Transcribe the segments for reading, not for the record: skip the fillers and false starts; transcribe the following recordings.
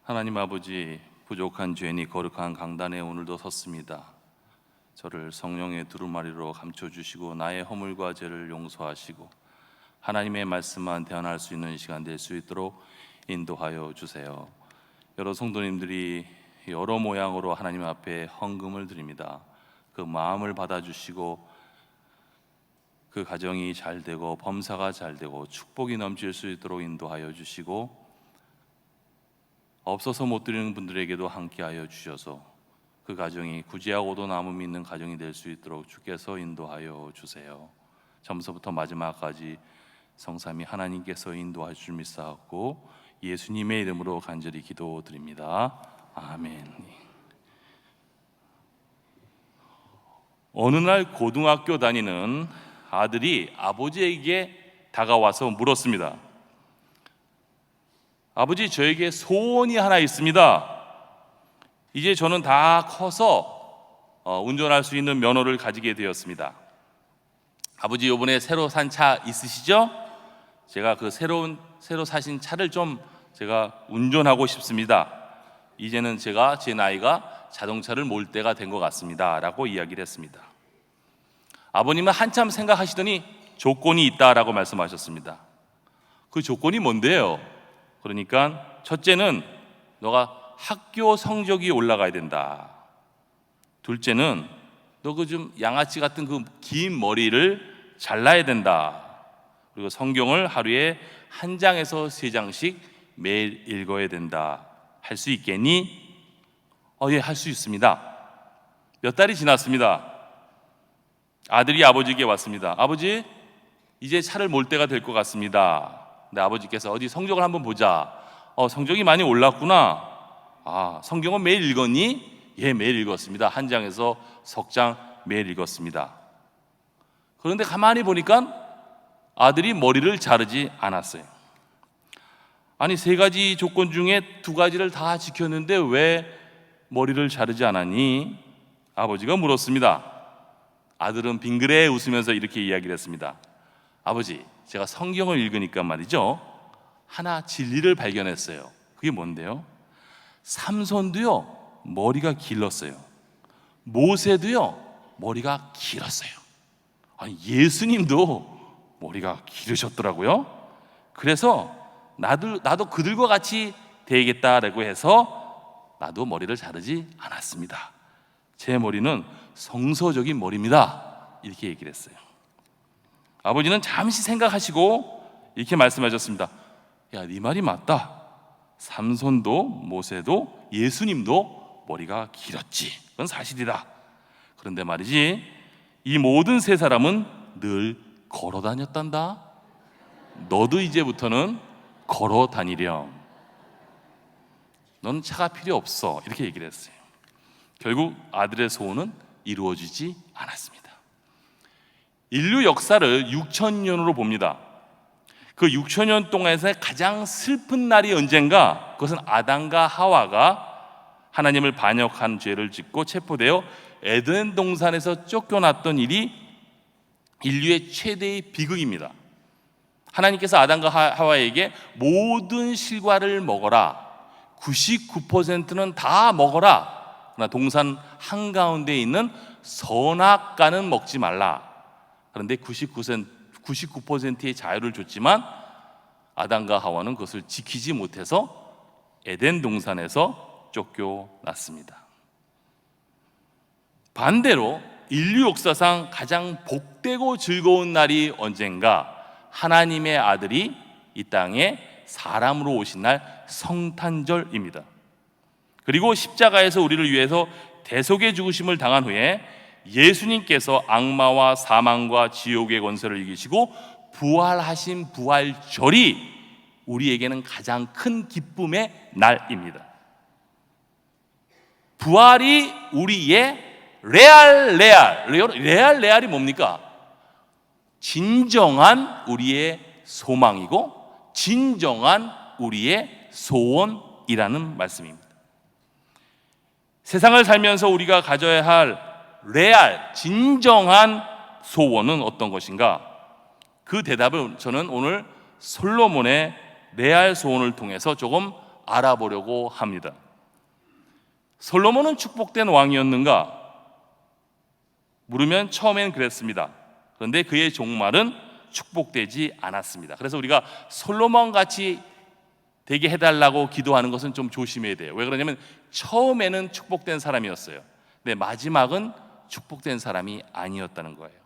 하나님 아버지, 부족한 죄인이 거룩한 강단에 오늘도 섰습니다. 저를 성령의 두루마리로 감춰주시고 나의 허물과 죄를 용서하시고 하나님의 말씀만 대언할 수 있는 시간 될 수 있도록 인도하여 주세요. 여러 성도님들이 여러 모양으로 하나님 앞에 헌금을 드립니다. 그 마음을 받아주시고 그 가정이 잘 되고 범사가 잘 되고 축복이 넘칠 수 있도록 인도하여 주시고, 없어서 못 드리는 분들에게도 함께하여 주셔서 그 가정이 구제하고도 남음이 있는 가정이 될 수 있도록 주께서 인도하여 주세요. 처음부터 마지막까지 성삼위 하나님께서 인도하여 줄 믿사옵고 예수님의 이름으로 간절히 기도드립니다. 아멘. 어느 날 고등학교 다니는 아들이 아버지에게 다가와서 물었습니다. 아버지, 저에게 소원이 하나 있습니다. 이제 저는 다 커서 운전할 수 있는 면허를 가지게 되었습니다. 아버지, 이번에 새로 산 차 있으시죠? 제가 그 새로 사신 차를 좀 제가 운전하고 싶습니다. 이제는 제가 제 나이가 자동차를 몰 때가 된 것 같습니다 라고 이야기를 했습니다. 아버님은 한참 생각하시더니 조건이 있다라고 말씀하셨습니다. 그 조건이 뭔데요? 그러니까 첫째는 너가 학교 성적이 올라가야 된다. 둘째는 너 그 좀 양아치 같은 그 긴 머리를 잘라야 된다. 그리고 성경을 하루에 1장에서 3장씩 매일 읽어야 된다. 할 수 있겠니? 예, 할 수 있습니다. 몇 달이 지났습니다. 아들이 아버지에게 왔습니다. 아버지, 이제 차를 몰 때가 될 것 같습니다. 근데 아버지께서 어디 성적을 한번 보자. 성적이 많이 올랐구나. 성경은 매일 읽었니? 예, 매일 읽었습니다. 1장에서 석장 매일 읽었습니다. 그런데 가만히 보니까 아들이 머리를 자르지 않았어요. 아니, 3가지 조건 중에 2가지를 다 지켰는데 왜 머리를 자르지 않았니? 아버지가 물었습니다. 아들은 빙그레 웃으면서 이렇게 이야기를 했습니다. 아버지, 제가 성경을 읽으니까 말이죠, 하나 진리를 발견했어요. 그게 뭔데요? 삼손도요 머리가 길렀어요. 모세도요 머리가 길었어요. 예수님도 머리가 기르셨더라고요. 그래서 나도 그들과 같이 되겠다라고 해서 나도 머리를 자르지 않았습니다. 제 머리는 성서적인 머리입니다. 이렇게 얘기를 했어요. 아버지는 잠시 생각하시고 이렇게 말씀하셨습니다. 야, 네 말이 맞다. 삼손도 모세도 예수님도 머리가 길었지. 그건 사실이다. 그런데 말이지, 이 모든 3사람은 늘 걸어 다녔단다. 너도 이제부터는 걸어 다니렴. 넌 차가 필요 없어. 이렇게 얘기를 했어요. 결국 아들의 소원은 이루어지지 않았습니다. 인류 역사를 6,000년으로 봅니다. 그 6,000년 동안에서 가장 슬픈 날이 언젠가? 그것은 아담과 하와가 하나님을 반역한 죄를 짓고 체포되어 에덴 동산에서 쫓겨났던 일이 인류의 최대의 비극입니다. 하나님께서 아담과 하와에게 모든 실과를 먹어라, 99%는 다 먹어라, 그러나 동산 한가운데 있는 선악과는 먹지 말라. 그런데 99%의 자유를 줬지만 아담과 하와는 그것을 지키지 못해서 에덴 동산에서 쫓겨났습니다. 반대로 인류 역사상 가장 복되고 즐거운 날이 언젠가? 하나님의 아들이 이 땅에 사람으로 오신 날, 성탄절입니다. 그리고 십자가에서 우리를 위해서 대속의 죽으심을 당한 후에 예수님께서 악마와 사망과 지옥의 권세를 이기시고 부활하신 부활절이 우리에게는 가장 큰 기쁨의 날입니다. 부활이 우리의 레알이 뭡니까? 진정한 우리의 소망이고 진정한 우리의 소원이라는 말씀입니다. 세상을 살면서 우리가 가져야 할 진정한 소원은 어떤 것인가? 그 대답을 저는 오늘 솔로몬의 레알 소원을 통해서 조금 알아보려고 합니다. 솔로몬은 축복된 왕이었는가? 물으면 처음엔 그랬습니다. 그런데 그의 종말은 축복되지 않았습니다. 그래서 우리가 솔로몬 같이 되게 해달라고 기도하는 것은 좀 조심해야 돼요. 왜 그러냐면 처음에는 축복된 사람이었어요. 근데 마지막은 축복된 사람이 아니었다는 거예요.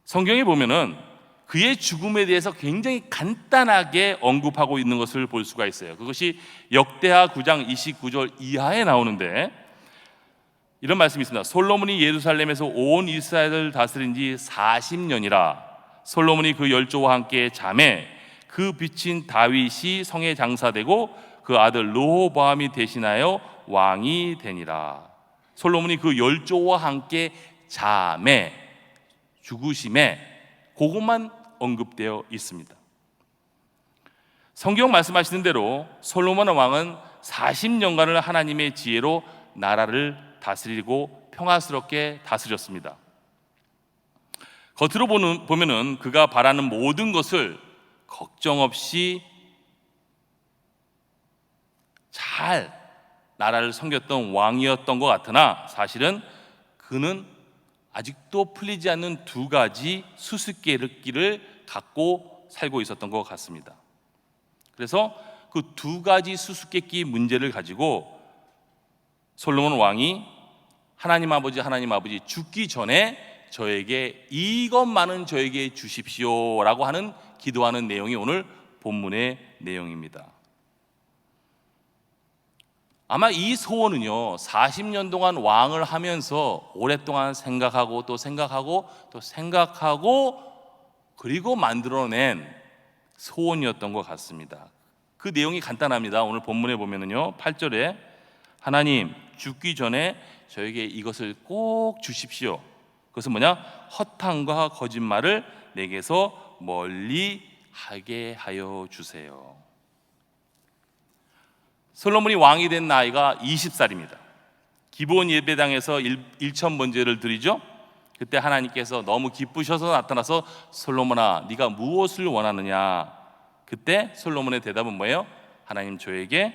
성경에 보면은 그의 죽음에 대해서 굉장히 간단하게 언급하고 있는 것을 볼 수가 있어요. 그것이 역대하 9장 29절 이하에 나오는데 이런 말씀이 있습니다. 솔로몬이 예루살렘에서 온 이스라엘을 다스린 지 40년이라 솔로몬이 그 열조와 함께 잠에 그 빚인 다윗이 성에 장사되고 그 아들 르호보암이 대신하여 왕이 되니라. 솔로몬이 그 열조와 함께 잠에 죽으심에 그것만 언급되어 있습니다. 성경 말씀하시는 대로 솔로몬 왕은 40년간을 하나님의 지혜로 나라를 다스리고 평화스럽게 다스렸습니다. 겉으로 보면은 그가 바라는 모든 것을 걱정 없이 잘 나라를 섬겼던 왕이었던 것 같으나 사실은 그는 아직도 풀리지 않는 두 가지 수수께끼를 갖고 살고 있었던 것 같습니다. 그래서 그 두 가지 수수께끼 문제를 가지고 솔로몬 왕이 하나님 아버지 죽기 전에 저에게 이것만은 저에게 주십시오라고 하는 기도하는 내용이 오늘 본문의 내용입니다. 아마 이 소원은요 40년 동안 왕을 하면서 오랫동안 생각하고 그리고 만들어낸 소원이었던 것 같습니다. 그 내용이 간단합니다. 오늘 본문에 보면은요 8절에 하나님 죽기 전에 저에게 이것을 꼭 주십시오. 그것은 뭐냐? 허탄과 거짓말을 내게서 멀리 하게 하여 주세요. 솔로몬이 왕이 된 나이가 20살입니다. 기본 예배당에서 1,000번제를 드리죠. 그때 하나님께서 너무 기쁘셔서 나타나서 솔로몬아 네가 무엇을 원하느냐. 그때 솔로몬의 대답은 뭐예요? 하나님 저에게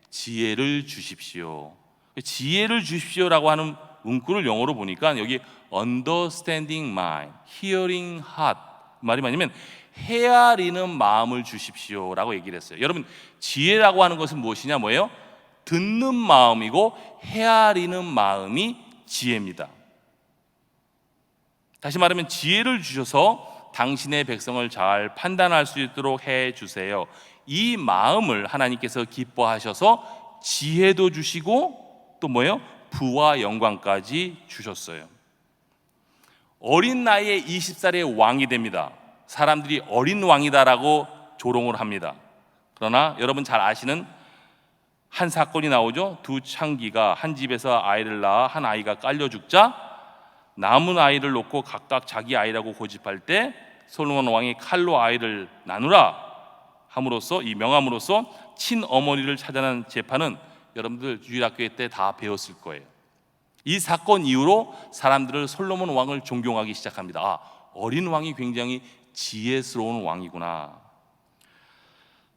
지혜를 주십시오. 지혜를 주십시오라고 하는 문구를 영어로 보니까 여기 understanding mind, hearing heart 말이 뭐냐면 헤아리는 마음을 주십시오라고 얘기를 했어요. 여러분 지혜라고 하는 것은 무엇이냐 뭐예요? 듣는 마음이고 헤아리는 마음이 지혜입니다. 다시 말하면 지혜를 주셔서 당신의 백성을 잘 판단할 수 있도록 해 주세요. 이 마음을 하나님께서 기뻐하셔서 지혜도 주시고 또 뭐예요? 부와 영광까지 주셨어요. 어린 나이에 20살의 왕이 됩니다. 사람들이 어린 왕이다라고 조롱을 합니다. 그러나 여러분 잘 아시는 한 사건이 나오죠. 두 창기가 한 집에서 아이를 낳아 한 아이가 깔려 죽자 남은 아이를 놓고 각각 자기 아이라고 고집할 때 솔로몬 왕이 칼로 아이를 나누라 함으로써 이 명함으로써 친어머니를 찾아낸 재판은 여러분들 주일학교 때 다 배웠을 거예요. 이 사건 이후로 사람들을 솔로몬 왕을 존경하기 시작합니다. 아, 어린 왕이 굉장히 지혜스러운 왕이구나.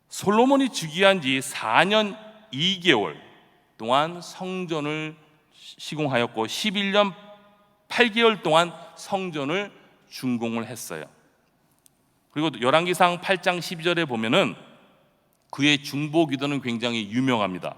솔로몬이 즉위한 지 4년 2개월 동안 성전을 시공하였고 11년 8개월 동안 성전을 준공을 했어요. 그리고 열왕기상 8장 12절에 보면은 그의 중보 기도는 굉장히 유명합니다.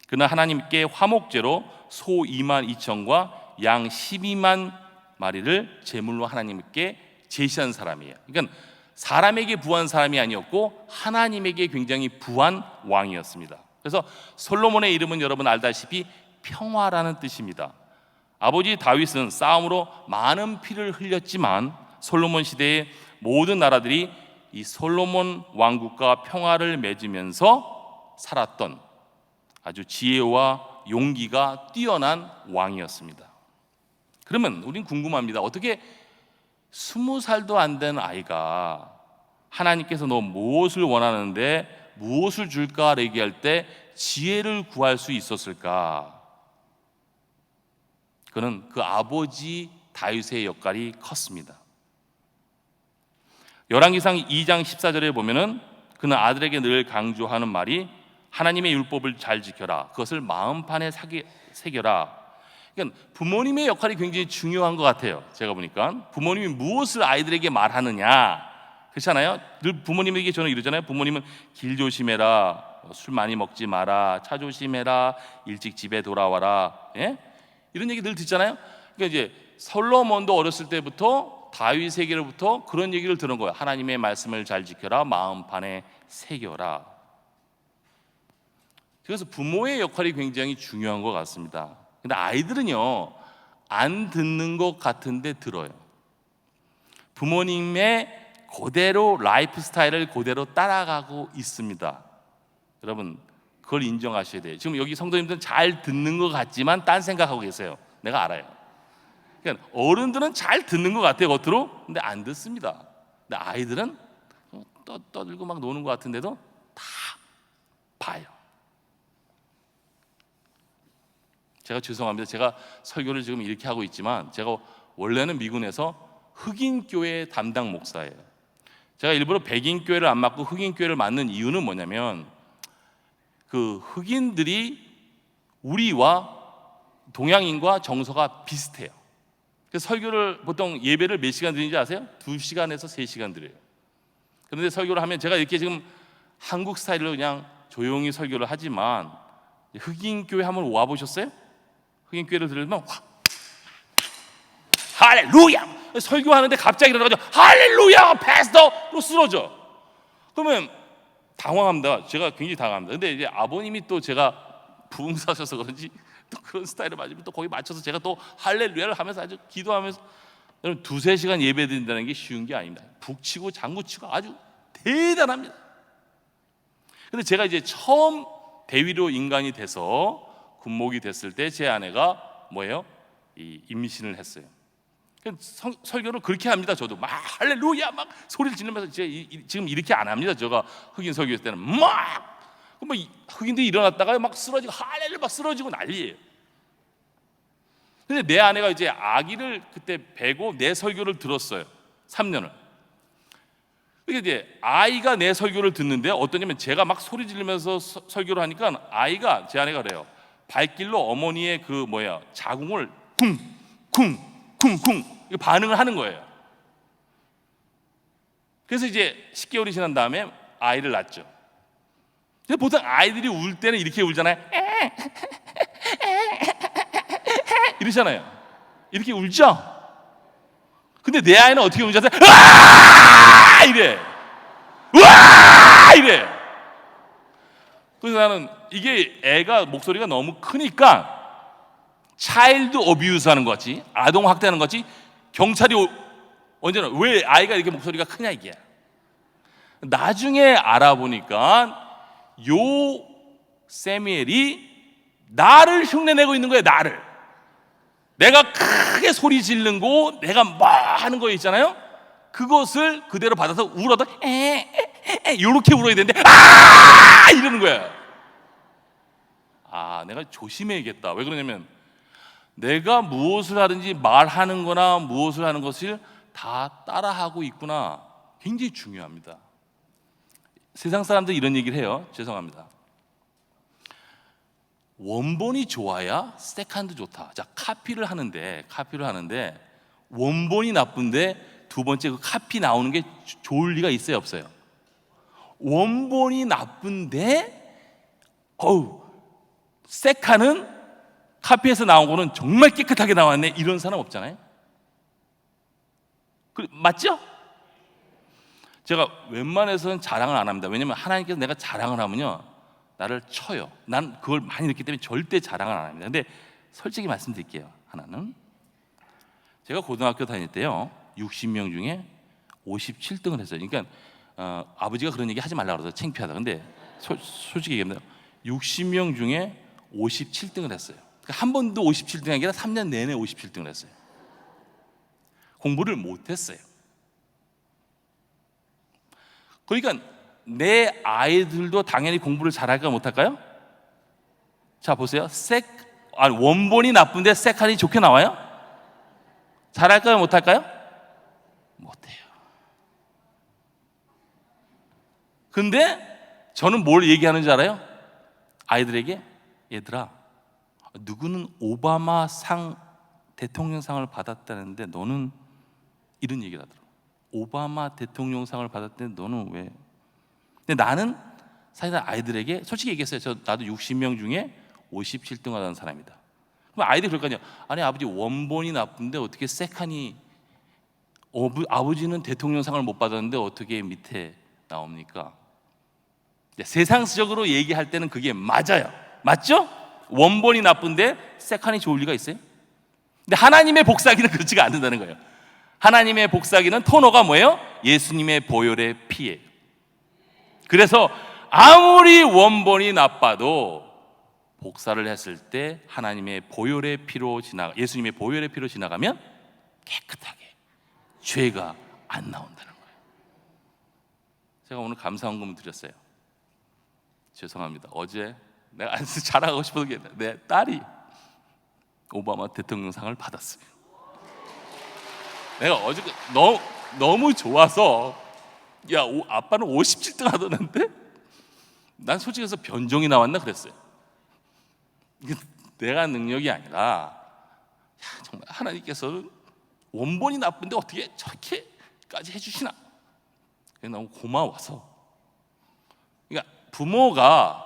그는 하나님께 화목제로 소 2만 2천과 양 12만 마리를 제물로 하나님께 제시한 사람이에요. 그러니까 사람에게 부한 사람이 아니었고 하나님에게 굉장히 부한 왕이었습니다. 그래서 솔로몬의 이름은 여러분 알다시피 평화라는 뜻입니다. 아버지 다윗은 싸움으로 많은 피를 흘렸지만 솔로몬 시대의 모든 나라들이 이 솔로몬 왕국과 평화를 맺으면서 살았던 아주 지혜와 용기가 뛰어난 왕이었습니다. 그러면 우린 궁금합니다. 어떻게 20살도 안 된 아이가 하나님께서 너 무엇을 원하는데 무엇을 줄까 얘기할 때 지혜를 구할 수 있었을까? 그는 그 아버지 다윗의 역할이 컸습니다. 열왕기상 2장 14절에 보면은 그는 아들에게 늘 강조하는 말이 하나님의 율법을 잘 지켜라. 그것을 마음판에 새겨라. 그러니까 부모님의 역할이 굉장히 중요한 것 같아요. 제가 보니까 부모님이 무엇을 아이들에게 말하느냐, 그렇잖아요. 늘 부모님에게 저는 이러잖아요. 부모님은 길 조심해라, 술 많이 먹지 마라, 차 조심해라, 일찍 집에 돌아와라, 예? 이런 얘기 늘 듣잖아요. 그러니까 이제 솔로몬도 어렸을 때부터 다윗에게로부터 그런 얘기를 들은 거예요. 하나님의 말씀을 잘 지켜라, 마음판에 새겨라. 그래서 부모의 역할이 굉장히 중요한 것 같습니다. 근데 아이들은요, 안 듣는 것 같은데 들어요. 부모님의 그대로 라이프 스타일을 그대로 따라가고 있습니다. 여러분, 그걸 인정하셔야 돼요. 지금 여기 성도님들은 잘 듣는 것 같지만 딴 생각하고 계세요. 내가 알아요. 그러니까 어른들은 잘 듣는 것 같아요, 겉으로. 근데 안 듣습니다. 근데 아이들은 떠들고 막 노는 것 같은데도 다 봐요. 제가 죄송합니다. 제가 설교를 지금 이렇게 하고 있지만 제가 원래는 미군에서 흑인교회 담당 목사예요. 제가 일부러 백인교회를 안 맡고 흑인교회를 맡는 이유는 뭐냐면 그 흑인들이 우리와 동양인과 정서가 비슷해요. 그래서 설교를 보통 예배를 몇 시간 드리는지 아세요? 2시간에서 3시간 드려요. 그런데 설교를 하면 제가 이렇게 지금 한국 스타일로 그냥 조용히 설교를 하지만 흑인교회 한번 와보셨어요? 흑인교회를 들으면 할렐루야! 설교하는데 갑자기 일어나가지고 할렐루야! 패스터로 쓰러져. 그러면 당황합니다. 제가 굉장히 당황합니다. 근데 이제 아버님이 또 제가 부흥사셔서 그런지 또 그런 스타일을 맞으면 또 거기 맞춰서 제가 또 할렐루야를 하면서 아주 기도하면서, 여러분 2-3시간 예배 드린다는 게 쉬운 게 아닙니다. 북치고 장구치고 아주 대단합니다. 근데 제가 이제 처음 대위로 인간이 돼서 군목이 됐을 때 제 아내가 뭐예요? 이 임신을 했어요. 설교를 그렇게 합니다. 저도 막 할렐루야 막 소리를 지르면서 지금 이렇게 안 합니다. 제가 흑인 설교했을 때는 막 흑인들이 일어났다가 막 쓰러지고 할렐루야 막 쓰러지고 난리예요. 근데 내 아내가 이제 아기를 그때 배고 내 설교를 들었어요. 3년을. 그러니까 이제 아이가 내 설교를 듣는데 어떠냐면 제가 막 소리 지르면서 설교를 하니까 아이가, 제 아내가 그래요. 발길로 어머니의 그 자궁을 쿵쿵쿵쿵 반응을 하는 거예요. 그래서 이제 10개월이 지난 다음에 아이를 낳았죠. 근데 보통 아이들이 울 때는 이렇게 울잖아요. 이러잖아요. 이렇게 울죠. 근데 내 아이는 어떻게 울지 아세요? 으아! 이래. 으아! 이래. 그래서 나는 이게 애가 목소리가 너무 크니까 차일드 어뷰스 하는 것 같이, 아동 학대하는 것 같이 경찰이 언제나 왜 아이가 이렇게 목소리가 크냐 이게. 나중에 알아보니까 요 세미엘이 나를 흉내내고 있는 거예요. 나를. 내가 크게 소리 지르는 거, 내가 뭐 하는 거 있잖아요. 그것을 그대로 받아서 울어도 이렇게 울어야 되는데 이러는 거야. 내가 조심해야겠다. 왜 그러냐면 내가 무엇을 하든지 말하는 거나 무엇을 하는 것을 다 따라하고 있구나. 굉장히 중요합니다. 세상 사람들이 이런 얘기를 해요. 죄송합니다. 원본이 좋아야 세컨드 좋다. 자, 카피를 하는데 원본이 나쁜데 두 번째 그 카피 나오는 게 좋을 리가 있어요, 없어요? 원본이 나쁜데 세컨은 카피에서 나온 거는 정말 깨끗하게 나왔네. 이런 사람 없잖아요. 맞죠? 제가 웬만해서는 자랑을 안 합니다. 왜냐면 하나님께서 내가 자랑을 하면요 나를 쳐요. 난 그걸 많이 느끼기 때문에 절대 자랑을 안 합니다. 근데 솔직히 말씀드릴게요. 하나는 제가 고등학교 다닐 때요 60명 중에 57등을 했어요. 그러니까 아버지가 그런 얘기 하지 말라고 그래서 창피하다. 근데 솔직히 얘기합니다. 60명 중에 57등을 했어요. 그러니까 한 번도 57등이 아니라 3년 내내 57등을 했어요. 공부를 못했어요. 그러니까 내 아이들도 당연히 공부를 잘할까 못할까요? 자 보세요. 원본이 나쁜데 세컨이 좋게 나와요? 잘할까요 못할까요? 못해요. 근데 저는 뭘 얘기하는지 알아요? 아이들에게, 얘들아, 누구는 오바마 상 대통령상을 받았다는데 너는, 이런 얘기를 하더라고. 오바마 대통령상을 받았는데 너는 왜? 근데 나는 사실 아이들에게 솔직히 얘기했어요. 나도 60명 중에 57등 하던 사람이다. 그럼 아이들이 그럴 거 아니에요. 아니 아버지, 원본이 나쁜데 어떻게 세칸이, 아버지는 대통령상을 못 받았는데 어떻게 밑에 나옵니까? 세상적으로 얘기할 때는 그게 맞아요. 맞죠? 원본이 나쁜데 세칸이 좋을 리가 있어요? 근데 하나님의 복사기는 그렇지가 않는다는 거예요. 하나님의 복사기는 토너가 뭐예요? 예수님의 보혈의 피예요. 그래서 아무리 원본이 나빠도 복사를 했을 때 하나님의 보혈의 피로 예수님의 보혈의 피로 지나가면 깨끗하게 죄가 안 나온다는 거예요. 제가 오늘 감사헌금을 드렸어요. 죄송합니다. 어제 내가 자랑하고 싶었던 게 내 딸이 오바마 대통령상을 받았어요. 내가 어제 너무 좋아서, 야, 아빠는 57등 하던데 난 솔직히 해서 변종이 나왔나 그랬어요. 내가 능력이 아니라, 정말 하나님께서는 원본이 나쁜데 어떻게 저렇게까지 해주시나. 너무 고마워서. 그러니까 부모가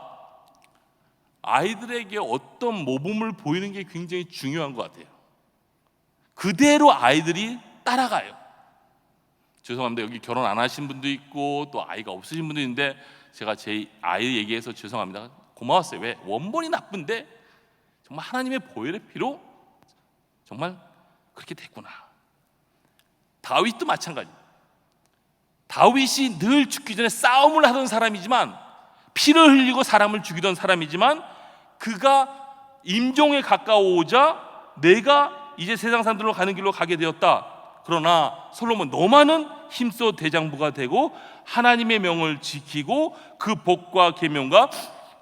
아이들에게 어떤 모범을 보이는 게 굉장히 중요한 것 같아요. 그대로 아이들이 따라가요. 죄송합니다. 여기 결혼 안 하신 분도 있고 또 아이가 없으신 분도 있는데 제가 제 아이 얘기해서 죄송합니다. 고마웠어요. 왜? 원본이 나쁜데 정말 하나님의 보혈의 피로 정말 그렇게 됐구나. 다윗도 마찬가지. 다윗이 늘 죽기 전에 싸움을 하던 사람이지만, 피를 흘리고 사람을 죽이던 사람이지만, 그가 임종에 가까워오자 내가 이제 세상 사람들로 가는 길로 가게 되었다. 그러나 솔로몬, 너만은 힘써 대장부가 되고 하나님의 명을 지키고 그 복과 계명과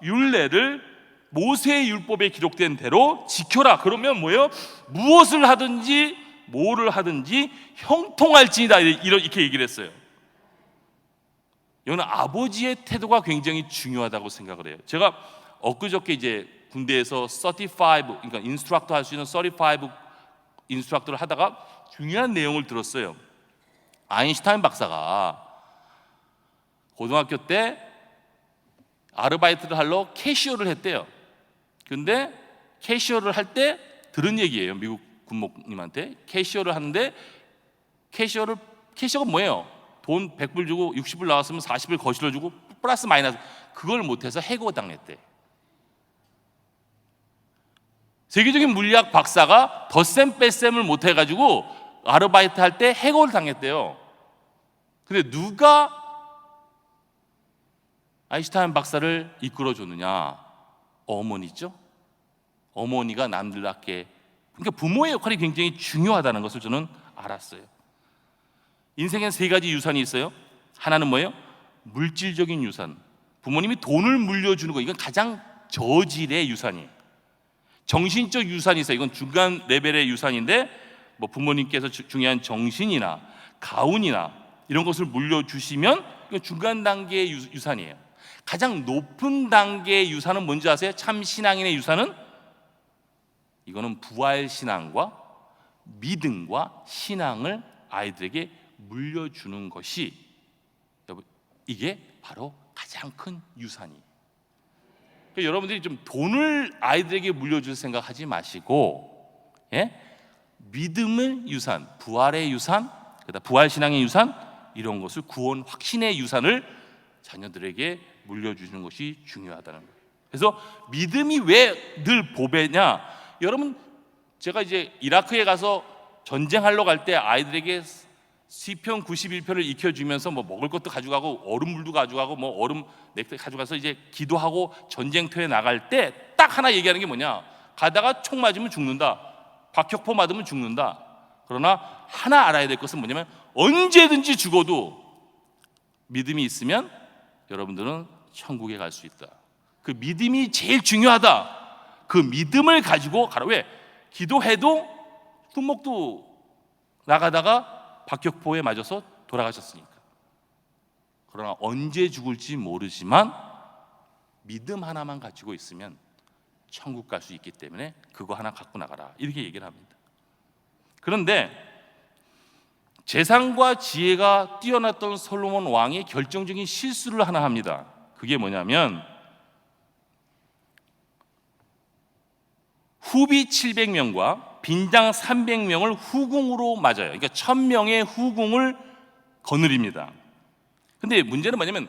율례를 모세의 율법에 기록된 대로 지켜라. 그러면 뭐예요? 무엇을 하든지 뭐를 하든지 형통할지니라, 이렇게 얘기를 했어요. 이거는 아버지의 태도가 굉장히 중요하다고 생각을 해요. 제가 엊그저께 이제 군대에서 35, 그러니까 인스트럭터 할 수 있는 35 인스트럭터를 하다가 중요한 내용을 들었어요. 아인슈타인 박사가 고등학교 때 아르바이트를 하러 캐시어를 했대요. 근데 캐시어를 할 때 들은 얘기예요. 미국 군목님한테 캐시어를 하는데, 캐시어가 뭐예요? 돈 100불 주고 60불 나왔으면 40불 거실러 주고 플러스 마이너스, 그걸 못해서 해고 당했대. 세계적인 물리학 박사가 덧셈 뺄셈을 못해가지고 아르바이트 할 때 해고를 당했대요. 근데 누가 아인슈타인 박사를 이끌어줬느냐? 어머니죠. 어머니가 남들답게, 그러니까 부모의 역할이 굉장히 중요하다는 것을 저는 알았어요. 인생엔 세 가지 유산이 있어요. 하나는 뭐예요? 물질적인 유산. 부모님이 돈을 물려주는 거, 이건 가장 저질의 유산이에요. 정신적 유산이 있어요. 이건 중간 레벨의 유산인데, 뭐 부모님께서 중요한 정신이나 가운이나 이런 것을 물려주시면 이건 중간 단계의 유산이에요. 가장 높은 단계의 유산은 뭔지 아세요? 참 신앙인의 유산은, 이거는 부활신앙과 믿음과 신앙을 아이들에게 물려주는 것이, 이게 바로 가장 큰 유산이에요. 그러니까 여러분들이 좀 돈을 아이들에게 물려줄 생각하지 마시고, 믿음의 유산, 부활의 유산, 그다음 부활신앙의 유산, 이런 것을, 구원 확신의 유산을 자녀들에게 물려주는 것이 중요하다는 거예요. 그래서 믿음이 왜 늘 보배냐? 여러분, 제가 이제 이라크에 가서 전쟁하러 갈 때 아이들에게 시편 91편을 익혀주면서 뭐 먹을 것도 가져가고 얼음물도 가져가고 뭐 얼음 넥타이 가져가서 이제 기도하고 전쟁터에 나갈 때 딱 하나 얘기하는 게 뭐냐? 가다가 총 맞으면 죽는다, 박격포 맞으면 죽는다. 그러나 하나 알아야 될 것은 뭐냐면, 언제든지 죽어도 믿음이 있으면 여러분들은 천국에 갈 수 있다. 그 믿음이 제일 중요하다. 그 믿음을 가지고 가라. 왜? 기도해도 품목도 나가다가 박격포에 맞아서 돌아가셨으니까. 그러나 언제 죽을지 모르지만 믿음 하나만 가지고 있으면 천국 갈 수 있기 때문에 그거 하나 갖고 나가라, 이렇게 얘기를 합니다. 그런데 재상과 지혜가 뛰어났던 솔로몬 왕이 결정적인 실수를 하나 합니다. 그게 뭐냐면 후비 700명과 빈장 300명을 후궁으로 맞아요. 그러니까 1000명의 후궁을 거느립니다. 근데 문제는 뭐냐면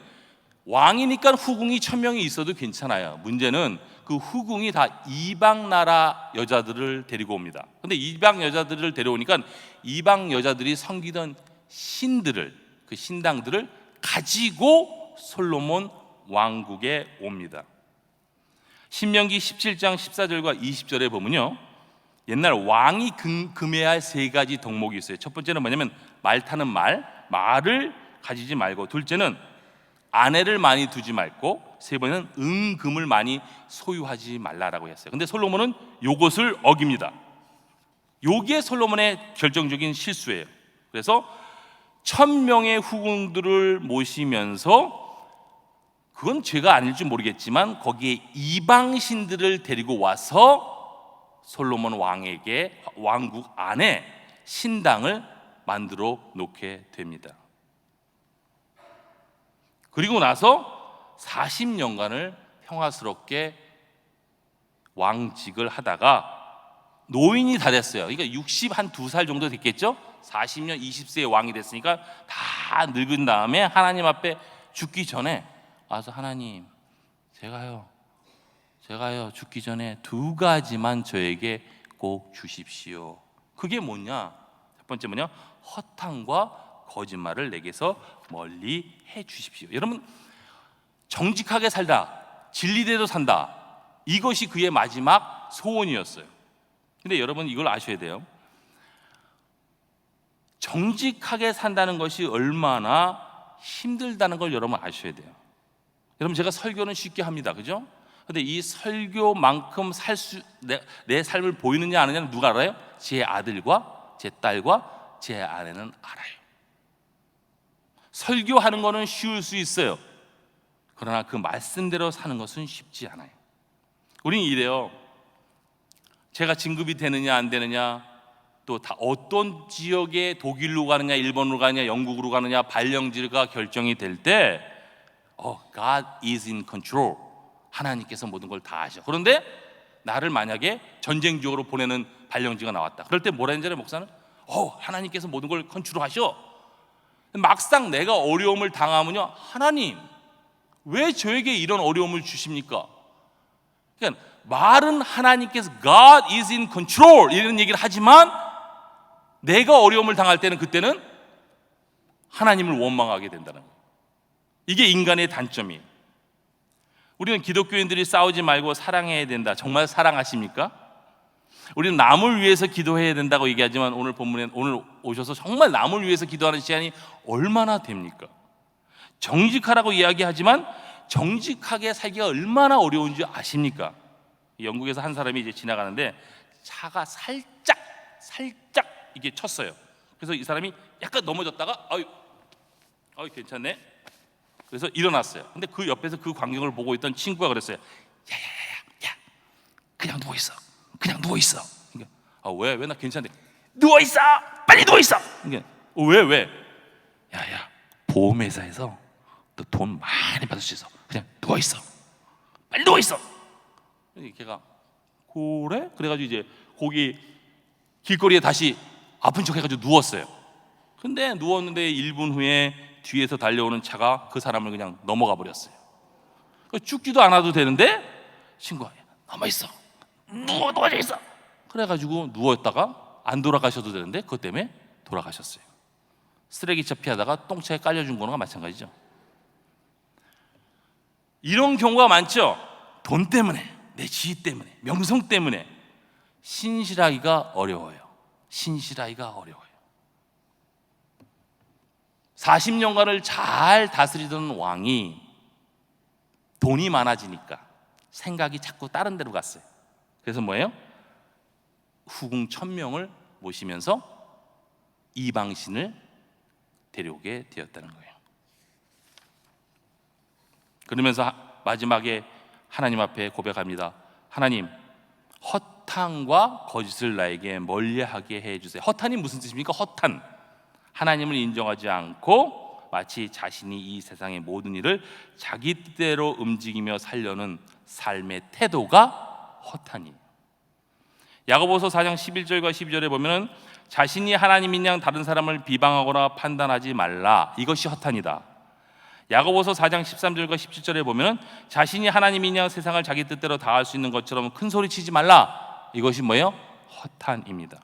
왕이니까 후궁이 1000명이 있어도 괜찮아요. 문제는 그 후궁이 다 이방 나라 여자들을 데리고 옵니다. 근데 이방 여자들을 데려오니까 이방 여자들이 섬기던 신들을, 그 신당들을 가지고 솔로몬 왕국에 옵니다. 신명기 17장 14절과 20절에 보면요, 옛날 왕이 금해야 할 세 가지 덕목이 있어요. 첫 번째는 뭐냐면 말 타는 말을 가지지 말고, 둘째는 아내를 많이 두지 말고, 세 번째는 은금을 많이 소유하지 말라라고 했어요. 근데 솔로몬은 이것을 어깁니다. 이게 솔로몬의 결정적인 실수예요. 그래서 1000명의 후궁들을 모시면서, 그건 죄가 아닐지 모르겠지만 거기에 이방신들을 데리고 와서 솔로몬 왕에게 왕국 안에 신당을 만들어 놓게 됩니다. 그리고 나서 40년간을 평화스럽게 왕직을 하다가 노인이 다 됐어요. 그러니까 62살 정도 됐겠죠. 40년 20세의 왕이 됐으니까 다 늙은 다음에 하나님 앞에 죽기 전에 와서, 하나님, 제가요 죽기 전에 2가지만 저에게 꼭 주십시오. 그게 뭐냐? 첫 번째 뭐냐? 허탕과 거짓말을 내게서 멀리 해 주십시오. 여러분, 정직하게 살다, 진리대로 산다, 이것이 그의 마지막 소원이었어요. 근데 여러분, 이걸 아셔야 돼요. 정직하게 산다는 것이 얼마나 힘들다는 걸 여러분 아셔야 돼요. 여러분, 제가 설교는 쉽게 합니다, 그죠? 근데 이 설교만큼 내 삶을 보이느냐 안 하느냐는 누가 알아요? 제 아들과 제 딸과 제 아내는 알아요. 설교하는 거는 쉬울 수 있어요. 그러나 그 말씀대로 사는 것은 쉽지 않아요. 우리는 이래요. 제가 진급이 되느냐 안 되느냐, 또 다 어떤 지역에 독일로 가느냐, 일본으로 가느냐, 영국으로 가느냐, 발령지가 결정이 될 때 God is in control, 하나님께서 모든 걸 다 아셔. 그런데 나를 만약에 전쟁 지역으로 보내는 발령지가 나왔다. 그럴 때 뭐라 했는지 목사는 하나님께서 모든 걸 컨트롤하셔. 막상 내가 어려움을 당하면요, 하나님, 왜 저에게 이런 어려움을 주십니까? 그러니까 말은 하나님께서 God is in control 이런 얘기를 하지만 내가 어려움을 당할 때는, 그때는 하나님을 원망하게 된다는 거예요. 이게 인간의 단점이에요. 우리는 기독교인들이 싸우지 말고 사랑해야 된다. 정말 사랑하십니까? 우리는 남을 위해서 기도해야 된다고 얘기하지만 오늘 본문에, 오늘 오셔서 정말 남을 위해서 기도하는 시간이 얼마나 됩니까? 정직하라고 이야기하지만 정직하게 살기가 얼마나 어려운지 아십니까? 영국에서 한 사람이 이제 지나가는데 차가 살짝 이게 쳤어요. 그래서 이 사람이 약간 넘어졌다가 괜찮네. 그래서 일어났어요. 근데 그 옆에서 그 광경을 보고 있던 친구가 그랬어요. 야, 그냥 누워 있어. 그러니까, 왜 나 괜찮대. 누워 있어. 빨리 누워 있어. 그러니까, 왜? 야, 보험회사에서 너 돈 많이 받을 수 있어. 그냥 누워 있어. 빨리 누워 있어. 걔가 그래? 그래가지고 이제 거기 길거리에 다시 아픈 척해가지고 누웠어요. 근데 누웠는데 1분 후에 뒤에서 달려오는 차가 그 사람을 그냥 넘어가 버렸어요. 죽지도 않아도 되는데 친구가 남아 있어. 누워져 있어. 그래가지고 누웠다가 안 돌아가셔도 되는데 그것 때문에 돌아가셨어요. 쓰레기차 피하다가 똥차에 깔려준 거나 마찬가지죠. 이런 경우가 많죠. 돈 때문에, 내 지위 때문에, 명성 때문에 신실하기가 어려워요. 40년간을 잘 다스리던 왕이 돈이 많아지니까 생각이 자꾸 다른 데로 갔어요. 그래서 뭐예요? 후궁 1000명을 모시면서 이방신을 데려오게 되었다는 거예요. 그러면서 마지막에 하나님 앞에 고백합니다. 하나님, 허탄과 거짓을 나에게 멀리하게 해주세요. 허탄이 무슨 뜻입니까? 허탄, 하나님을 인정하지 않고 마치 자신이 이 세상의 모든 일을 자기 뜻대로 움직이며 살려는 삶의 태도가 허탄이에요. 야고보서 4장 11절과 12절에 보면 자신이 하나님인 양 다른 사람을 비방하거나 판단하지 말라, 이것이 허탄이다. 야고보서 4장 13절과 17절에 보면 자신이 하나님인 양 세상을 자기 뜻대로 다 할 수 있는 것처럼 큰 소리 치지 말라, 이것이 뭐예요? 허탄입니다.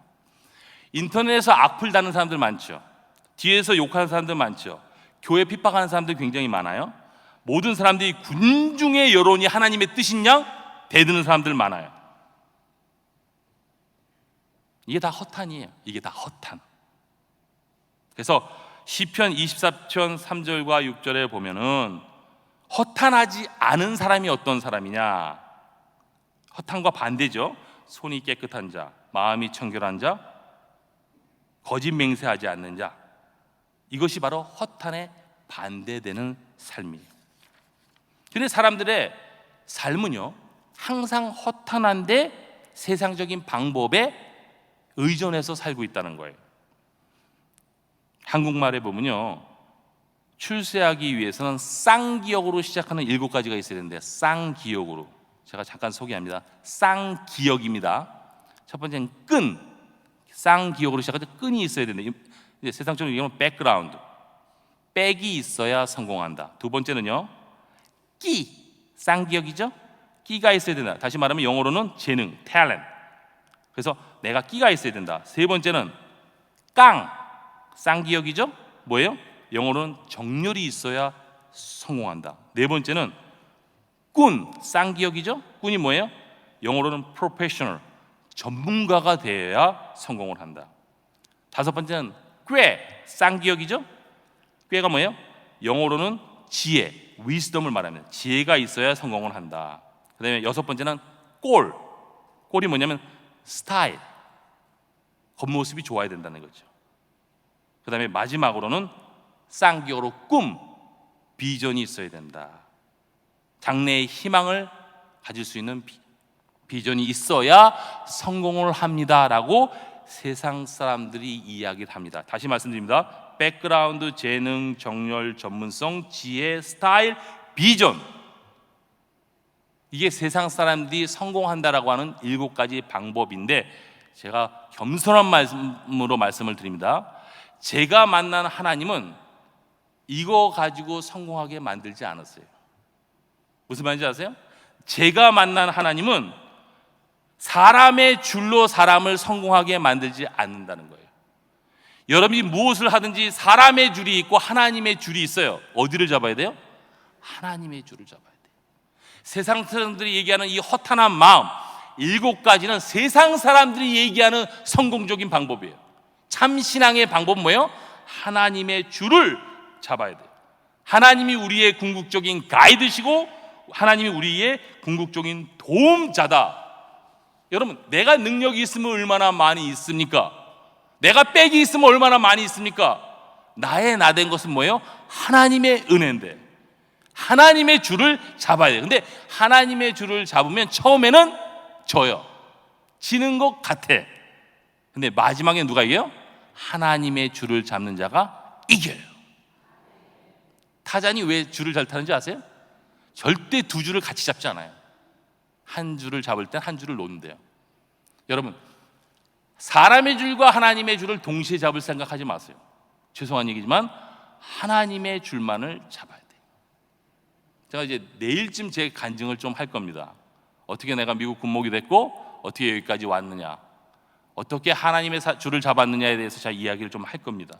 인터넷에서 악플 다는 사람들 많죠. 뒤에서 욕하는 사람들 많죠. 교회 핍박하는 사람들 굉장히 많아요. 모든 사람들이 군중의 여론이 하나님의 뜻인 양 대드는 사람들 많아요. 이게 다 허탄이에요. 이게 다 허탄. 그래서 시편 24편 3절과 6절에 보면은 허탄하지 않은 사람이 어떤 사람이냐? 허탄과 반대죠. 손이 깨끗한 자, 마음이 청결한 자, 거짓 맹세하지 않는 자, 이것이 바로 허탄에 반대되는 삶이에요. 그런데 사람들의 삶은요, 항상 허탄한데 세상적인 방법에 의존해서 살고 있다는 거예요. 한국말에 보면요, 출세하기 위해서는 쌍기역으로 시작하는 7가지가 있어야 되는데, 쌍기역으로 제가 잠깐 소개합니다. 쌍기역입니다. 첫 번째는 끈, 쌍기역으로 시작해서 끈이 있어야 되는데, 이제 세상적으로 얘기하면 백그라운드, 백이 있어야 성공한다. 두 번째는요, 끼, 쌍기역이죠. 끼가 있어야 된다. 다시 말하면 영어로는 재능, talent. 그래서 내가 끼가 있어야 된다. 세 번째는 깡, 쌍기역이죠. 뭐예요? 영어로는 정열이 있어야 성공한다. 네 번째는 꾼, 쌍기역이죠. 꾼이 뭐예요? 영어로는 professional, 전문가가 되어야 성공을 한다. 다섯 번째는 꾀, 쌍기역이죠. 꾀가 뭐예요? 영어로는 지혜, wisdom을 말하면 지혜가 있어야 성공을 한다. 그 다음에 여섯 번째는 꼴, 꼴이 뭐냐면 스타일, 겉모습이 좋아야 된다는 거죠. 그 다음에 마지막으로는 쌍기역으로 꿈, 비전이 있어야 된다. 장래의 희망을 가질 수 있는 비전이 있어야 성공을 합니다라고 세상 사람들이 이야기를 합니다. 다시 말씀드립니다. 백그라운드, 재능, 정열, 전문성, 지혜, 스타일, 비전, 이게 세상 사람들이 성공한다라고 하는 7가지 방법인데, 제가 겸손한 말씀으로 말씀을 드립니다. 제가 만난 하나님은 이거 가지고 성공하게 만들지 않았어요. 무슨 말인지 아세요? 제가 만난 하나님은 사람의 줄로 사람을 성공하게 만들지 않는다는 거예요. 여러분이 무엇을 하든지 사람의 줄이 있고 하나님의 줄이 있어요. 어디를 잡아야 돼요? 하나님의 줄을 잡아야 돼요. 세상 사람들이 얘기하는 이 허탄한 마음 7가지는 세상 사람들이 얘기하는 성공적인 방법이에요. 참 신앙의 방법은 뭐예요? 하나님의 줄을 잡아야 돼요. 하나님이 우리의 궁극적인 가이드시고 하나님이 우리의 궁극적인 도움자다. 여러분, 내가 능력이 있으면 얼마나 많이 있습니까? 내가 빽이 있으면 얼마나 많이 있습니까? 나의 나된 것은 뭐예요? 하나님의 은혜인데 하나님의 줄을 잡아야 돼요. 근데 하나님의 줄을 잡으면 처음에는 져요. 지는 것 같아. 근데 마지막에 누가 이겨요? 하나님의 줄을 잡는 자가 이겨요. 타잔이 왜 줄을 잘 타는지 아세요? 절대 두 줄을 같이 잡지 않아요. 한 줄을 잡을 땐 한 줄을 놓는데요. 여러분, 사람의 줄과 하나님의 줄을 동시에 잡을 생각하지 마세요. 죄송한 얘기지만 하나님의 줄만을 잡아야 돼요. 제가 이제 내일쯤 제 간증을 좀 할 겁니다. 어떻게 내가 미국 군목이 됐고 어떻게 여기까지 왔느냐, 어떻게 하나님의 줄을 잡았느냐에 대해서 제가 이야기를 좀 할 겁니다.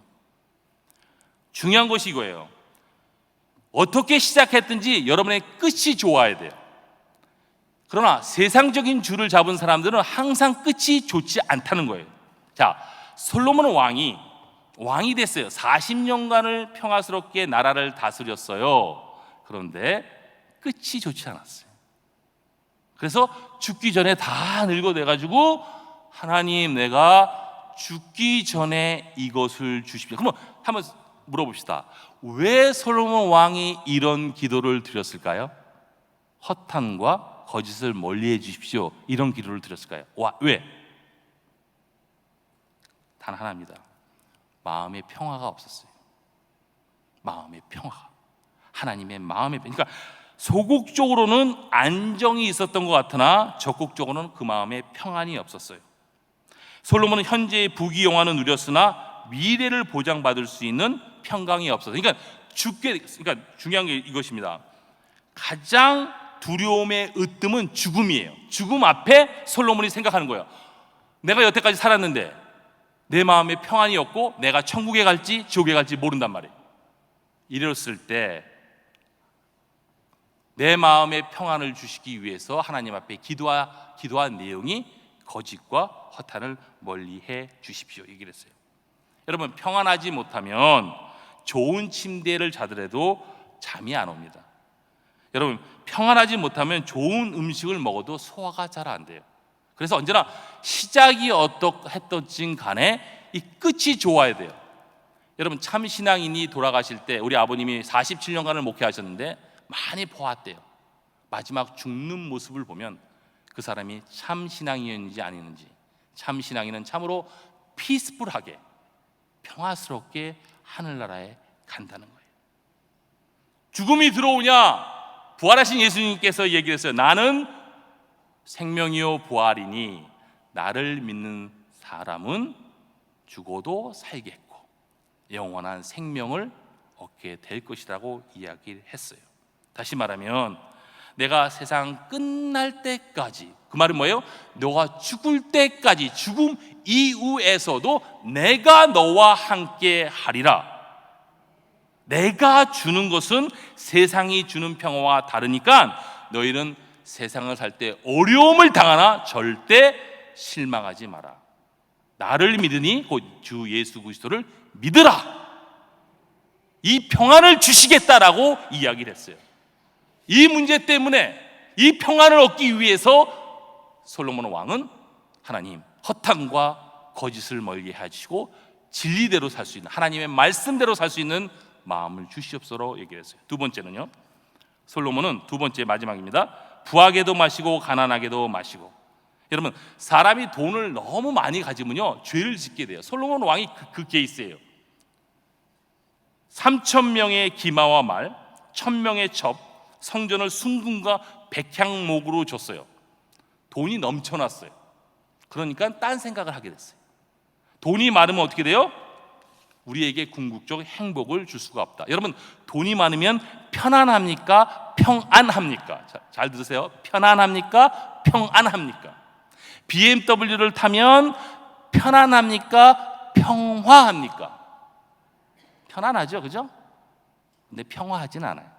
중요한 것이 이거예요. 어떻게 시작했든지 여러분의 끝이 좋아야 돼요. 그러나 세상적인 줄을 잡은 사람들은 항상 끝이 좋지 않다는 거예요. 자, 솔로몬 왕이 됐어요. 40년간을 평화스럽게 나라를 다스렸어요. 그런데 끝이 좋지 않았어요. 그래서 죽기 전에 다 늙어내가지고 하나님, 내가 죽기 전에 이것을 주십시오. 그러면 한번 물어봅시다. 왜 솔로몬 왕이 이런 기도를 드렸을까요? 허탄과 거짓을 멀리해 주십시오, 이런 기도를 드렸을까요? 왜? 단 하나입니다. 마음의 평화가 없었어요. 마음의 평화가, 하나님의 마음의 평화. 그러니까 소극적으로는 안정이 있었던 것 같으나 적극적으로는 그 마음에 평안이 없었어요. 솔로몬은 현재의 부귀영화는 누렸으나 미래를 보장받을 수 있는 평강이 없었어요. 그러니까 중요한 게 이것입니다. 가장 두려움의 으뜸은 죽음이에요. 죽음 앞에 솔로몬이 생각하는 거예요. 내가 여태까지 살았는데 내 마음에 평안이 없고 내가 천국에 갈지 지옥에 갈지 모른단 말이에요. 이랬을 때 내 마음의 평안을 주시기 위해서 하나님 앞에 기도한 내용이 거짓과 허탄을 멀리해 주십시오, 얘기를 했어요. 여러분, 평안하지 못하면 좋은 침대를 자더라도 잠이 안 옵니다. 여러분, 평안하지 못하면 좋은 음식을 먹어도 소화가 잘 안 돼요. 그래서 언제나 시작이 어떠했든지 간에 이 끝이 좋아야 돼요. 여러분, 참 신앙인이 돌아가실 때, 우리 아버님이 47년간을 목회하셨는데 많이 보았대요. 마지막 죽는 모습을 보면 그 사람이 참 신앙이었는지 아니었는지. 참 신앙인은 참으로 피스풀하게, 평화스럽게 하늘나라에 간다는 거예요. 죽음이 들어오냐? 부활하신 예수님께서 얘기를 했어요. 나는 생명이요 부활이니 나를 믿는 사람은 죽어도 살겠고 영원한 생명을 얻게 될 것이라고 이야기를 했어요. 다시 말하면 내가 세상 끝날 때까지, 그 말은 뭐예요? 너가 죽을 때까지, 죽음 이후에서도 내가 너와 함께 하리라. 내가 주는 것은 세상이 주는 평화와 다르니까 너희는 세상을 살 때 어려움을 당하나 절대 실망하지 마라. 나를 믿으니 곧 주 예수 그리스도를 믿으라. 이 평안을 주시겠다라고 이야기를 했어요. 이 문제 때문에 이 평안을 얻기 위해서 솔로몬 왕은 하나님, 허탄과 거짓을 멀리 하시고 진리대로 살 수 있는, 하나님의 말씀대로 살 수 있는 마음을 주시옵소서 얘기를 했어요. 두 번째는요, 솔로몬은 두 번째, 마지막입니다. 부하게도 마시고 가난하게도 마시고. 여러분, 사람이 돈을 너무 많이 가지면요 죄를 짓게 돼요. 솔로몬 왕이 그 케이스예요. 3,000명의 기마와 말, 1,000명의 첩, 성전을 순금과 백향목으로 줬어요. 돈이 넘쳐났어요. 그러니까 딴 생각을 하게 됐어요. 돈이 많으면 어떻게 돼요? 우리에게 궁극적 행복을 줄 수가 없다. 여러분, 돈이 많으면 편안합니까? 평안합니까? 잘 들으세요. 편안합니까? 평안합니까? BMW를 타면 편안합니까? 평화합니까? 편안하죠, 그죠? 근데 평화하진 않아요.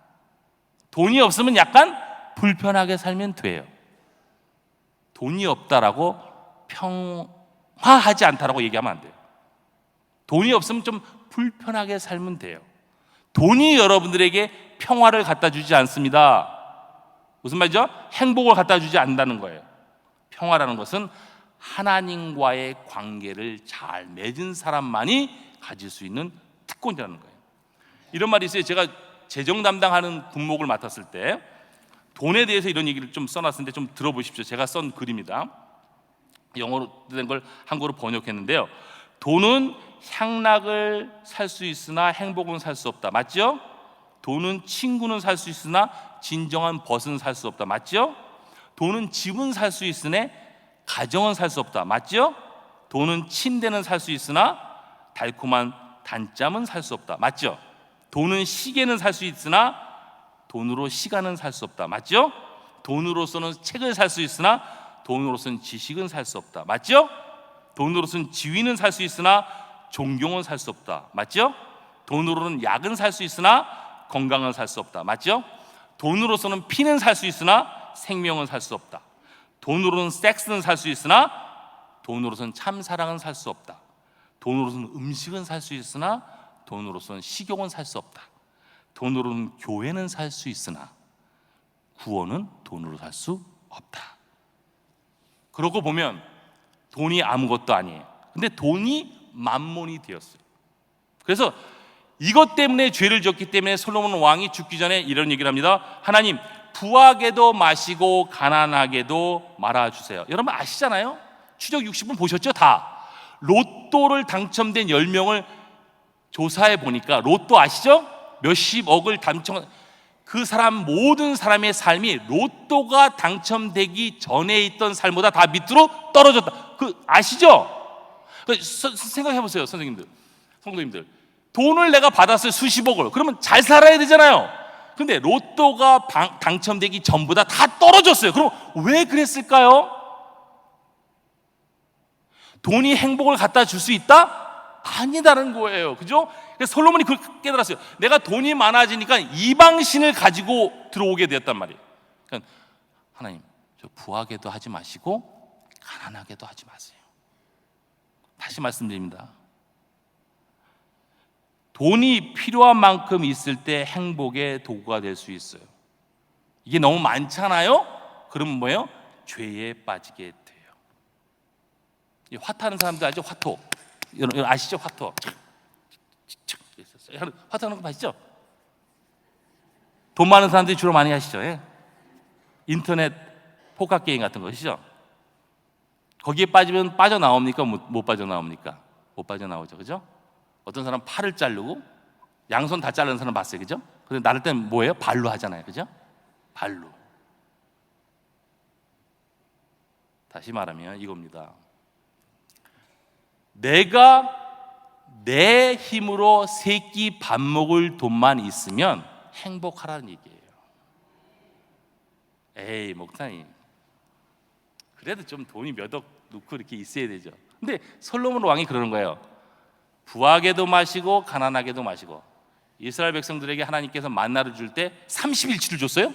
돈이 없으면 약간 불편하게 살면 돼요. 돈이 없다라고 평화하지 않다라고 얘기하면 안 돼요. 돈이 없으면 좀 불편하게 살면 돼요. 돈이 여러분들에게 평화를 갖다 주지 않습니다. 무슨 말이죠? 행복을 갖다 주지 않는다는 거예요. 평화라는 것은 하나님과의 관계를 잘 맺은 사람만이 가질 수 있는 특권이라는 거예요. 이런 말이 있어요. 제가 재정 담당하는 군목을 맡았을 때 돈에 대해서 이런 얘기를 좀 써놨는데 좀 들어보십시오. 제가 쓴 글입니다. 영어로 된 걸 한국어로 번역했는데요. 돈은 향락을 살 수 있으나 행복은 살 수 없다. 맞죠? 돈은 친구는 살 수 있으나 진정한 벗은 살 수 없다. 맞죠? 돈은 집은 살 수 있으나 가정은 살 수 없다. 맞죠? 돈은 침대는 살 수 있으나 달콤한 단잠은 살 수 없다. 맞죠? 돈은 시계는 살 수 있으나 돈으로 시간은 살 수 없다. 맞죠? 돈으로서는 책을 살 수 있으나 돈으로서는 지식은 살 수 없다. 맞죠? 돈으로서는 지위는 살 수 있으나 존경은 살 수 없다. 맞죠? 돈으로는 약은 살 수 있으나 건강은 살 수 없다. 맞죠? 돈으로서는 피는 살 수 있으나 생명은 살 수 없다. 돈으로는 섹스는 살 수 있으나 돈으로서는 참사랑은 살 수 없다. 돈으로서는 음식은 살 수 있으나 돈으로서는 식욕은 살 수 없다. 돈으로는 교회는 살 수 있으나 구원은 돈으로 살 수 없다. 그러고 보면 돈이 아무것도 아니에요. 근데 돈이 만몬이 되었어요. 그래서 이것 때문에 죄를 졌기 때문에 솔로몬 왕이 죽기 전에 이런 얘기를 합니다. 하나님, 부하게도 마시고 가난하게도 말아주세요. 여러분 아시잖아요? 추적 60분 보셨죠? 다 로또를 당첨된 10명을 조사해 보니까, 로또 아시죠? 몇십억을 당첨, 그 사람 모든 사람의 삶이 로또가 당첨되기 전에 있던 삶보다 다 밑으로 떨어졌다. 그 아시죠? 생각해 보세요, 선생님들, 성도님들. 돈을 내가 받았어요, 수십억을. 그러면 잘 살아야 되잖아요. 근데 로또가 당첨되기 전보다 다 떨어졌어요. 그럼 왜 그랬을까요? 돈이 행복을 갖다 줄 수 있다? 아니다는 거예요. 그죠? 그래서 솔로몬이 그걸 깨달았어요. 내가 돈이 많아지니까 이방신을 가지고 들어오게 되었단 말이에요. 그러니까 하나님, 저 부하게도 하지 마시고 가난하게도 하지 마세요. 다시 말씀드립니다. 돈이 필요한 만큼 있을 때 행복의 도구가 될 수 있어요. 이게 너무 많잖아요? 그러면 뭐예요? 죄에 빠지게 돼요. 이 화타는 사람들 알죠? 화토. 여러분 아시죠? 화토. 화토하는 거 아시죠? 돈 많은 사람들이 주로 많이 하시죠? 예? 인터넷 포커 게임 같은 거 아시죠? 거기에 빠지면 빠져나옵니까? 못 빠져나옵니까? 못 빠져나오죠. 그죠? 어떤 사람 팔을 자르고 양손 다 자르는 사람 봤어요. 그죠? 근데 나를 때는 뭐예요? 발로 하잖아요. 그죠? 발로. 다시 말하면 이겁니다. 내가 내 힘으로 세 끼 밥 먹을 돈만 있으면 행복하라는 얘기예요. 에이, 목사님, 그래도 좀 돈이 몇 억 넣고 이렇게 있어야 되죠. 근데 솔로몬 왕이 그러는 거예요. 부하게도 마시고 가난하게도 마시고. 이스라엘 백성들에게 하나님께서 만나를 줄 때 30일치를 줬어요.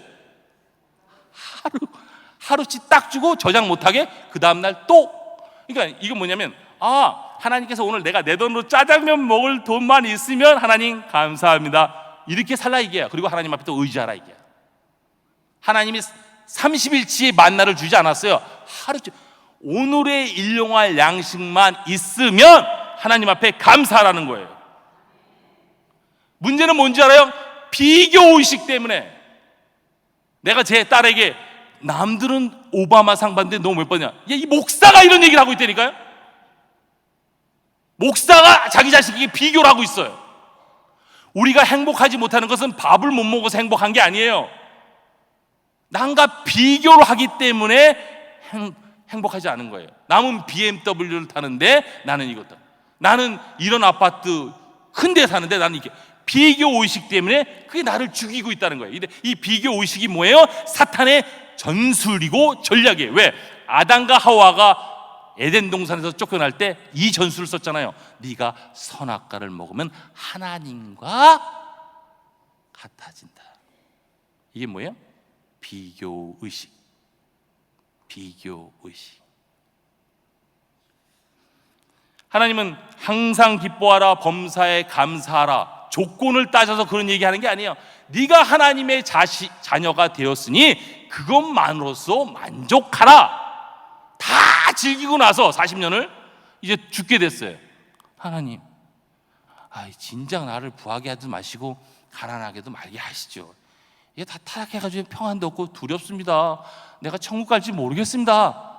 하루치 딱 주고 저장 못하게 그 다음날 또. 그러니까 이건 뭐냐면, 하나님께서 오늘 내가 내 돈으로 짜장면 먹을 돈만 있으면 하나님 감사합니다, 이렇게 살라 이게야. 그리고 하나님 앞에 또 의지하라 이게야. 하나님이 30일치의 만나를 주지 않았어요. 하루치. 오늘의 일용할 양식만 있으면 하나님 앞에 감사하라는 거예요. 문제는 뭔지 알아요? 비교의식 때문에. 내가 제 딸에게, 남들은 오바마 상 받는데 너 몇 번이야? 이 목사가 이런 얘기를 하고 있다니까요. 목사가 자기 자식에게 비교를 하고 있어요. 우리가 행복하지 못하는 것은 밥을 못 먹어서 행복한 게 아니에요. 남과 비교를 하기 때문에 행복하지 않은 거예요. 남은 BMW를 타는데 나는 이것도, 나는 이런 아파트 큰 데 사는데 나는 이게, 비교 의식 때문에 그게 나를 죽이고 있다는 거예요. 근데 이 비교 의식이 뭐예요? 사탄의 전술이고 전략이에요. 왜? 아담과 하와가 에덴 동산에서 쫓겨날 때 이 전술을 썼잖아요. 네가 선악과를 먹으면 하나님과 같아진다. 이게 뭐예요? 비교 의식. 비교 의식. 하나님은 항상 기뻐하라, 범사에 감사하라, 조건을 따져서 그런 얘기하는 게 아니에요. 네가 하나님의 자녀가 되었으니 그것만으로서 만족하라. 다 즐기고 나서 40년을 이제 죽게 됐어요. 하나님, 진작 나를 부하게 하지 마시고 가난하게도 말게 하시죠. 이게 다 타락해가지고 평안도 없고 두렵습니다. 내가 천국 갈지 모르겠습니다.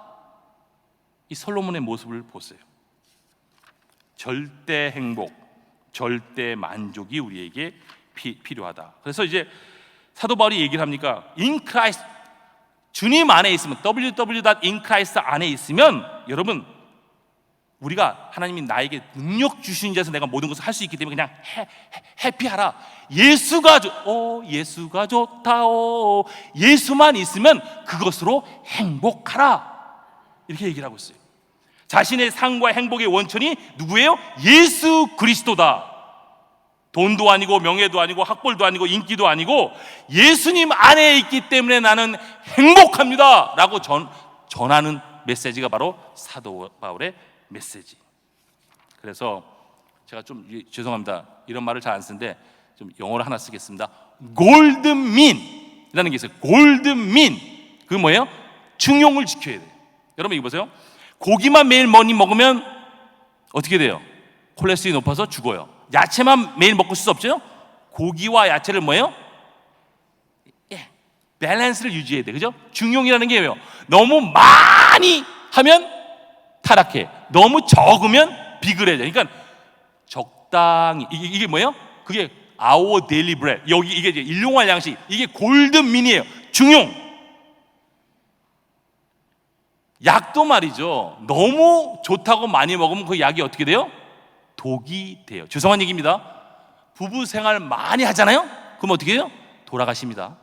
이 솔로몬의 모습을 보세요. 절대 행복, 절대 만족이 우리에게 필요하다. 그래서 이제 사도 바울이 얘기를 합니까? In Christ, 주님 안에 있으면, www.inchrist 안에 있으면, 여러분, 우리가 하나님이 나에게 능력 주신 자에서 내가 모든 것을 할 수 있기 때문에 그냥 해피하라. 예수가 예수가 좋다. 예수만 있으면 그것으로 행복하라. 이렇게 얘기를 하고 있어요. 자신의 상과 행복의 원천이 누구예요? 예수 그리스도다. 돈도 아니고 명예도 아니고 학벌도 아니고 인기도 아니고 예수님 안에 있기 때문에 나는 행복합니다 라고 전하는 메시지가 바로 사도 바울의 메시지. 그래서 제가 좀 죄송합니다, 이런 말을 잘 안 쓰는데 좀 영어로 하나 쓰겠습니다. 골든민 이라는 게 있어요. 골든민, 그게 뭐예요? 중용을 지켜야 돼요. 여러분 이거 보세요. 고기만 매일 많이 먹으면 어떻게 돼요? 콜레스테롤이 높아서 죽어요. 야채만 매일 먹을 수 없죠. 고기와 야채를 뭐예요? 밸런스를 유지해야 돼. 그죠? 중용이라는 게 뭐예요? 너무 많이 하면 타락해. 너무 적으면 비굴해져. 그러니까 적당히 이게 뭐예요? 그게 our daily bread. 여기 이게 이제 일용할 양식. 이게 골든 민이에요. 중용. 약도 말이죠. 너무 좋다고 많이 먹으면 그 약이 어떻게 돼요? 독이 돼요. 죄송한 얘기입니다. 부부 생활 많이 하잖아요. 그럼 어떻게 해요? 돌아가십니다.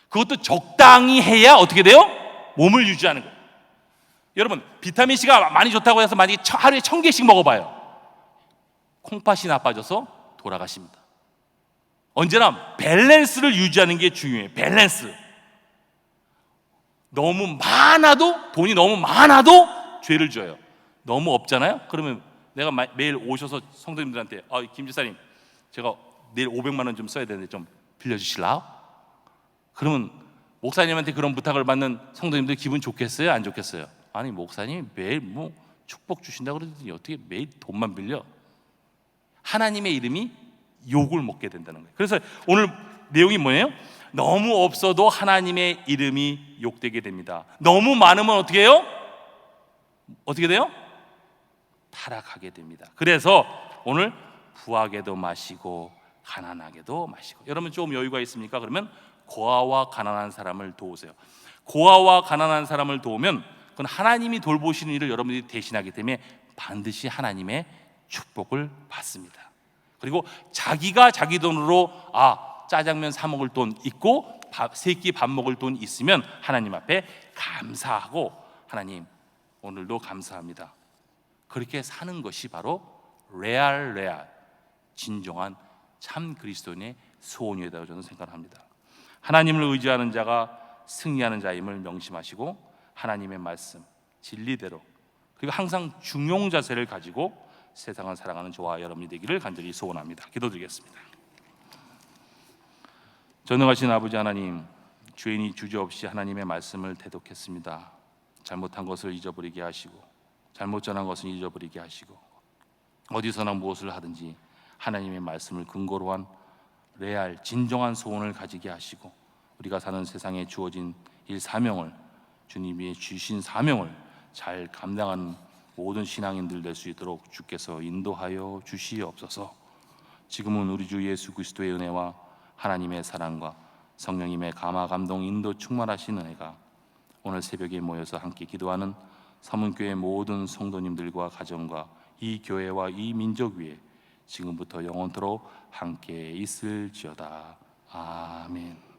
그것도 적당히 해야 어떻게 돼요? 몸을 유지하는 거예요. 여러분, 비타민C가 많이 좋다고 해서 만약에 하루에 1000개씩 먹어봐요. 콩팥이 나빠져서 돌아가십니다. 언제나 밸런스를 유지하는 게 중요해요. 밸런스. 너무 많아도, 돈이 너무 많아도 죄를 져요. 너무 없잖아요? 그러면 내가 매일 오셔서 성도님들한테 김 집사님, 제가 내일 500만 원 좀 써야 되는데 좀 빌려주실래요? 그러면 목사님한테 그런 부탁을 받는 성도님들 기분 좋겠어요? 안 좋겠어요? 아니, 목사님이 매일 뭐 축복 주신다고 그러더니 어떻게 매일 돈만 빌려? 하나님의 이름이 욕을 먹게 된다는 거예요. 그래서 오늘 내용이 뭐예요? 너무 없어도 하나님의 이름이 욕되게 됩니다. 너무 많으면 어떻게 해요? 어떻게 돼요? 타락하게 됩니다. 그래서 오늘 부하게도 마시고 가난하게도 마시고. 여러분 좀 여유가 있습니까? 그러면 고아와 가난한 사람을 도우세요. 고아와 가난한 사람을 도우면 그건 하나님이 돌보시는 일을 여러분들이 대신하기 때문에 반드시 하나님의 축복을 받습니다. 그리고 자기가 자기 돈으로 짜장면 사 먹을 돈 있고 세 끼 밥 먹을 돈 있으면 하나님 앞에 감사하고, 하나님 오늘도 감사합니다. 그렇게 사는 것이 바로 레알 진정한 참 그리스도인의 소원이라고 저는 생각합니다. 하나님을 의지하는 자가 승리하는 자임을 명심하시고 하나님의 말씀, 진리대로, 그리고 항상 중용 자세를 가지고 세상을 살아가는 저와 여러분이 되기를 간절히 소원합니다. 기도드리겠습니다. 전능하신 아버지 하나님, 죄인이 주저없이 하나님의 말씀을 대독했습니다. 잘못한 것을 잊어버리게 하시고, 잘못 전한 것을 잊어버리게 하시고, 어디서나 무엇을 하든지 하나님의 말씀을 근거로 한 레알 진정한 소원을 가지게 하시고, 우리가 사는 세상에 주어진 일 사명을, 주님이 주신 사명을 잘 감당하는 모든 신앙인들 될 수 있도록 주께서 인도하여 주시옵소서. 지금은 우리 주 예수 그리스도의 은혜와 하나님의 사랑과 성령님의 감화 감동 인도 충만하신 은혜가 오늘 새벽에 모여서 함께 기도하는 서문교회 모든 성도님들과 가정과 이 교회와 이 민족 위에 지금부터 영원토록 함께 있을지어다. 아멘.